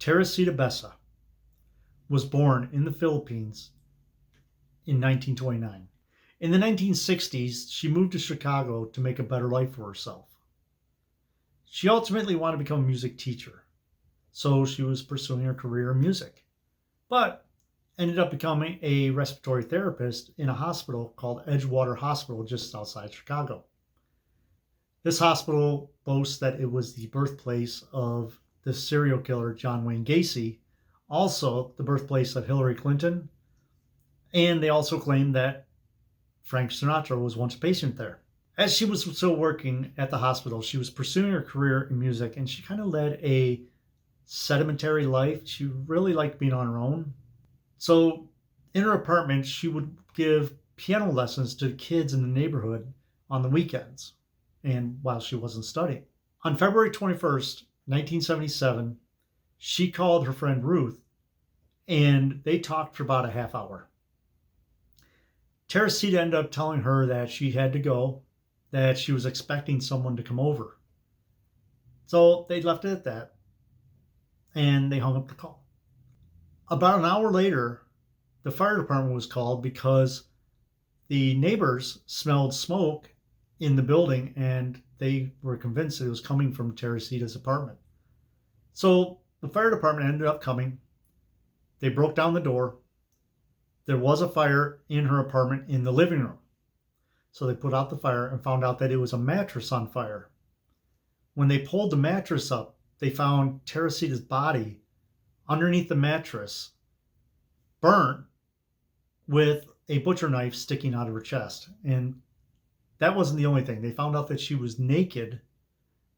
Teresita Besa was born in the Philippines in 1929. In the 1960s, she moved to Chicago to make a better life for herself. She ultimately wanted to become a music teacher, so she was pursuing her career in music, but ended up becoming a respiratory therapist in a hospital called Edgewater Hospital just outside Chicago. This hospital boasts that it was the birthplace of the serial killer John Wayne Gacy, also the birthplace of Hillary Clinton, and they also claim that Frank Sinatra was once a patient there. As she was still working at the hospital, she was pursuing her career in music, and she kind of led a sedimentary life. She really liked being on her own. So in her apartment, she would give piano lessons to kids in the neighborhood on the weekends and while she wasn't studying. On February 21st, 1977, she called her friend Ruth, and they talked for about a half hour. Teresita ended up telling her that she had to go, that she was expecting someone to come over. So they left it at that, and they hung up the call. About an hour later, the fire department was called because the neighbors smelled smoke in the building, and they were convinced it was coming from Teresita's apartment. So the fire department ended up coming. They broke down the door. There was a fire in her apartment in the living room. So they put out the fire and found out that it was a mattress on fire. When they pulled the mattress up, they found Teresita's body underneath the mattress, burnt, with a butcher knife sticking out of her chest. And that wasn't the only thing. They found out that she was naked,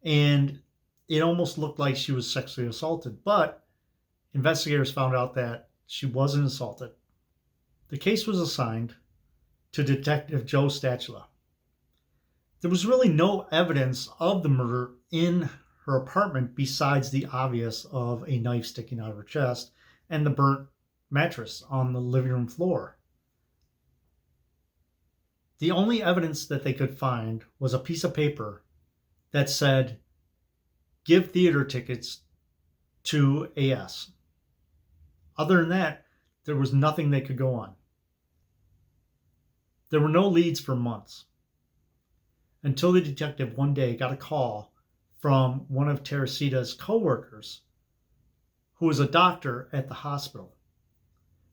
and it almost looked like she was sexually assaulted. But investigators found out that she wasn't assaulted. The case was assigned to Detective Joe Stachula. There was really no evidence of the murder in her apartment besides the obvious of a knife sticking out of her chest and the burnt mattress on the living room floor. The only evidence that they could find was a piece of paper that said, "Give theater tickets to AS." Other than that, there was nothing they could go on. There were no leads for months, until the detective one day got a call from one of Teresita's co-workers, who was a doctor at the hospital.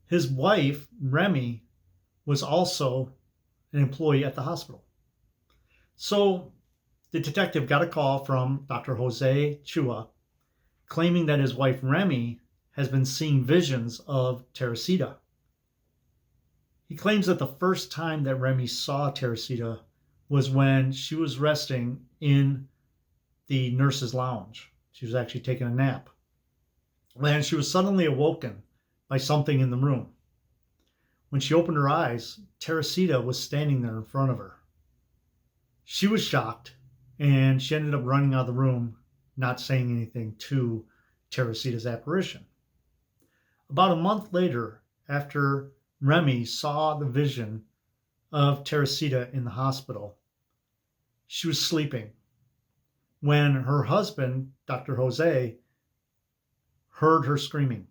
His wife, Remy, was also an employee at the hospital. So the detective got a call from Dr. Jose Chua, claiming that his wife, Remy, has been seeing visions of Teresita. He claims that the first time that Remy saw Teresita was when she was resting in the nurse's lounge. She was actually taking a nap. And she was suddenly awoken by something in the room. When she opened her eyes, Teresita was standing there in front of her. She was shocked, and she ended up running out of the room, not saying anything to Teresita's apparition. About a month later, after Remy saw the vision of Teresita in the hospital, she was sleeping when her husband, Dr. Jose, heard her screaming.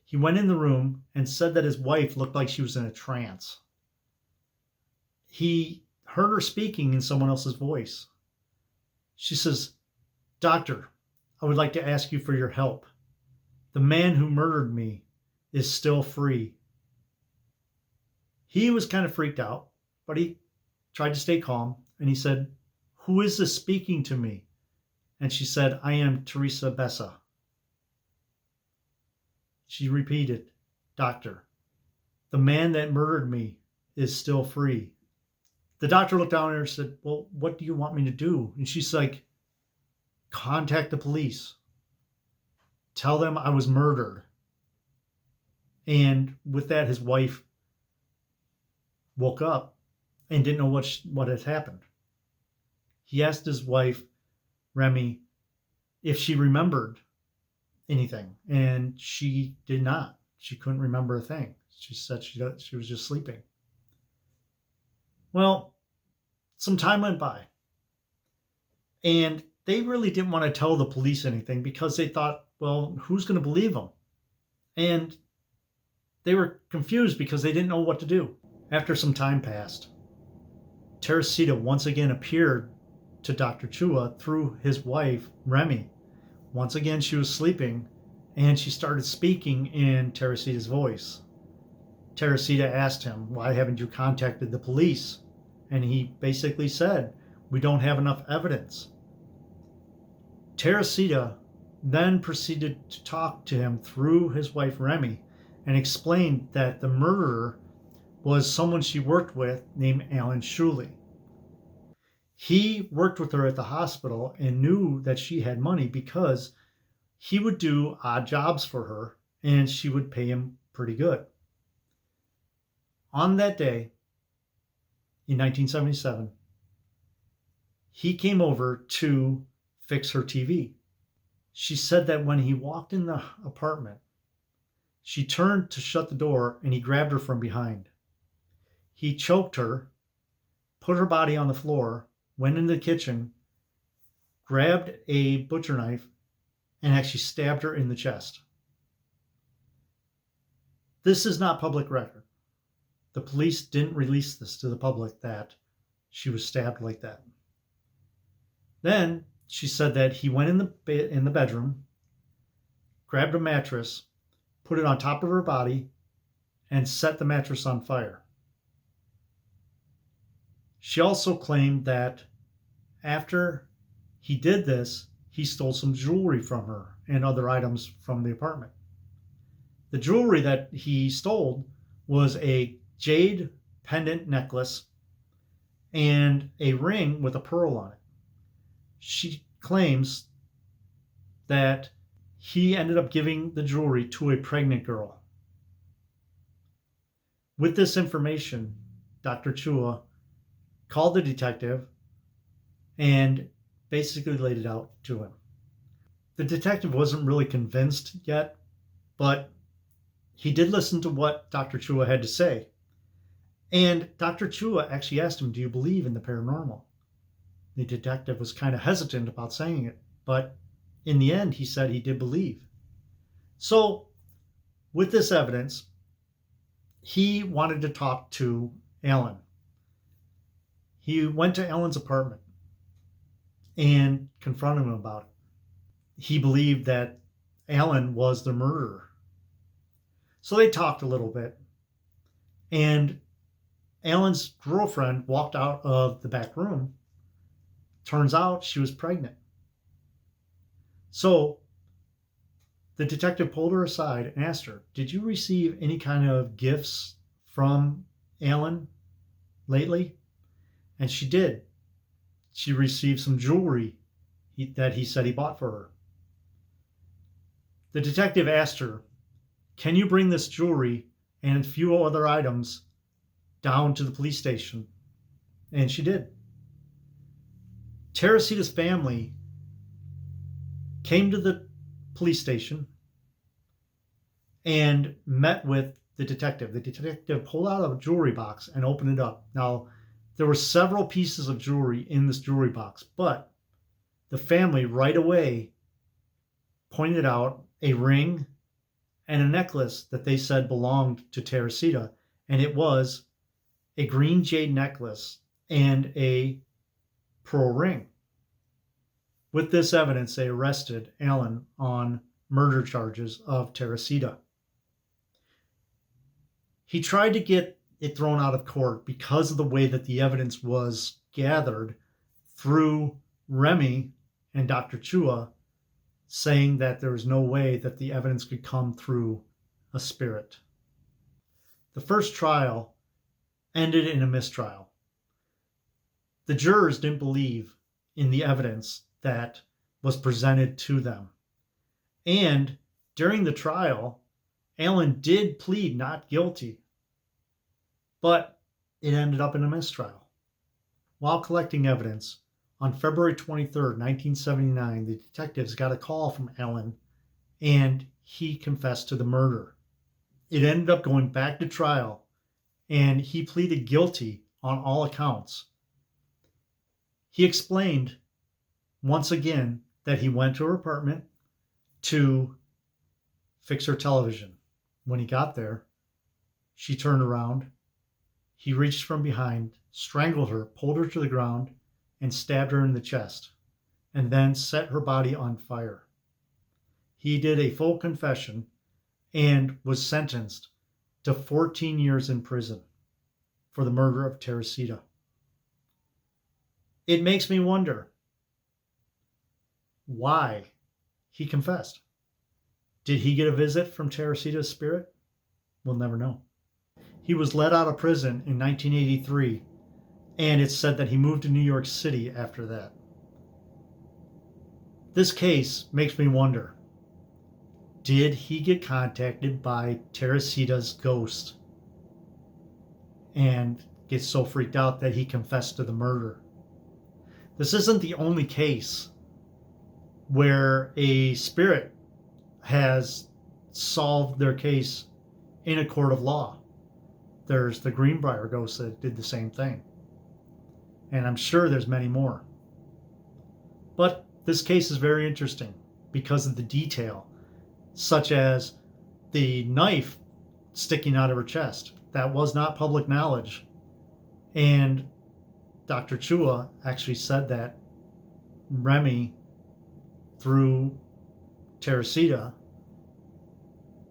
He went in the room and said that his wife looked like she was in a trance. He heard her speaking in someone else's voice. She says, "Doctor, I would like to ask you for your help. The man who murdered me is still free." He was kind of freaked out, but he tried to stay calm, and he said, "Who is this speaking to me?" And she said, "I am Teresita Besa." She repeated, "Doctor, the man that murdered me is still free." The doctor looked down at her and said, "Well, what do you want me to do?" And she's like, "Contact the police. Tell them I was murdered." And with that, his wife woke up and didn't know what had happened. He asked his wife, Remy, if she remembered anything, and she did not. She couldn't remember a thing. She said she was just sleeping. Well, some time went by, and they really didn't want to tell the police anything because they thought, well, who's going to believe him? And they were confused because they didn't know what to do. After some time passed, Teresita once again appeared to Dr. Chua through his wife, Remy. Once again, she was sleeping, and she started speaking in Teresita's voice. Teresita asked him, why haven't you contacted the police? And he basically said, we don't have enough evidence. Teresita then proceeded to talk to him through his wife, Remy, and explained that the murderer was someone she worked with named Alan Shuley. He worked with her at the hospital and knew that she had money because he would do odd jobs for her and she would pay him pretty good. On that day, in 1977, he came over to fix her TV. She said that when he walked in the apartment, she turned to shut the door and he grabbed her from behind. He choked her, put her body on the floor, went into the kitchen, grabbed a butcher knife, and actually stabbed her in the chest. This is not public record. The police didn't release this to the public that she was stabbed like that. Then she said that he went in the bedroom, grabbed a mattress, put it on top of her body, and set the mattress on fire. She also claimed that after he did this, he stole some jewelry from her and other items from the apartment. The jewelry that he stole was a jade pendant necklace and a ring with a pearl on it. She claims that he ended up giving the jewelry to a pregnant girl. With this information, Dr. Chua called the detective and basically laid it out to him. The detective wasn't really convinced yet, but he did listen to what Dr. Chua had to say. And Dr. Chua actually asked him, do you believe in the paranormal? The detective was kind of hesitant about saying it, but in the end, he said he did believe. So, with this evidence, he wanted to talk to Alan. He went to Alan's apartment and confronted him about it. He believed that Alan was the murderer. So they talked a little bit, and Alan's girlfriend walked out of the back room. Turns out she was pregnant. So the detective pulled her aside and asked her, did you receive any kind of gifts from Alan lately? And she did. She received some jewelry that he said he bought for her. The detective asked her, can you bring this jewelry and a few other items down to the police station? And she did. Teresita's family came to the police station and met with the detective. The detective pulled out a jewelry box and opened it up. Now, there were several pieces of jewelry in this jewelry box, but the family right away pointed out a ring and a necklace that they said belonged to Teresita, and it was a green jade necklace and a pearl ring. With this evidence, they arrested Alan on murder charges of Teresita. He tried to get it thrown out of court because of the way that the evidence was gathered through Remy and Dr. Chua, saying that there was no way that the evidence could come through a spirit. The first trial ended in a mistrial. The jurors didn't believe in the evidence that was presented to them. And during the trial, Alan did plead not guilty, but it ended up in a mistrial. While collecting evidence, on February 23rd, 1979, the detectives got a call from Alan, and he confessed to the murder. It ended up going back to trial, and he pleaded guilty on all accounts. He explained once again that he went to her apartment, to fix her television. When he got there, she turned around. He reached from behind, strangled her, pulled her to the ground, and stabbed her in the chest, and then set her body on fire. He did a full confession and was sentenced to 14 years in prison for the murder of Teresita. It makes me wonder why he confessed. Did he get a visit from Teresita's spirit? We'll never know. He was let out of prison in 1983, and it's said that he moved to New York City after that. This case makes me wonder, did he get contacted by Teresita's ghost and get so freaked out that he confessed to the murder? This isn't the only case where a spirit has solved their case in a court of law. There's the Greenbrier ghost that did the same thing. And I'm sure there's many more. But this case is very interesting because of the detail, such as the knife sticking out of her chest. That was not public knowledge. And Dr. Chua actually said that Remy, through Teresita,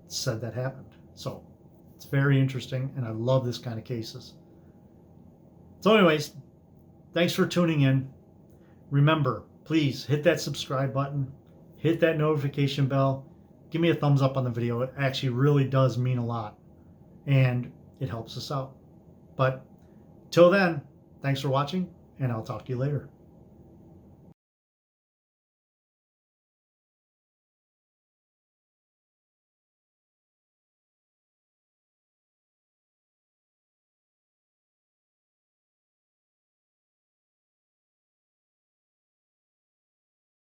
said that happened. So it's very interesting, and I love this kind of cases. So anyways, thanks for tuning in. Remember, please hit that subscribe button, hit that notification bell, give me a thumbs up on the video. It actually really does mean a lot, and it helps us out. But till then, thanks for watching, and I'll talk to you later.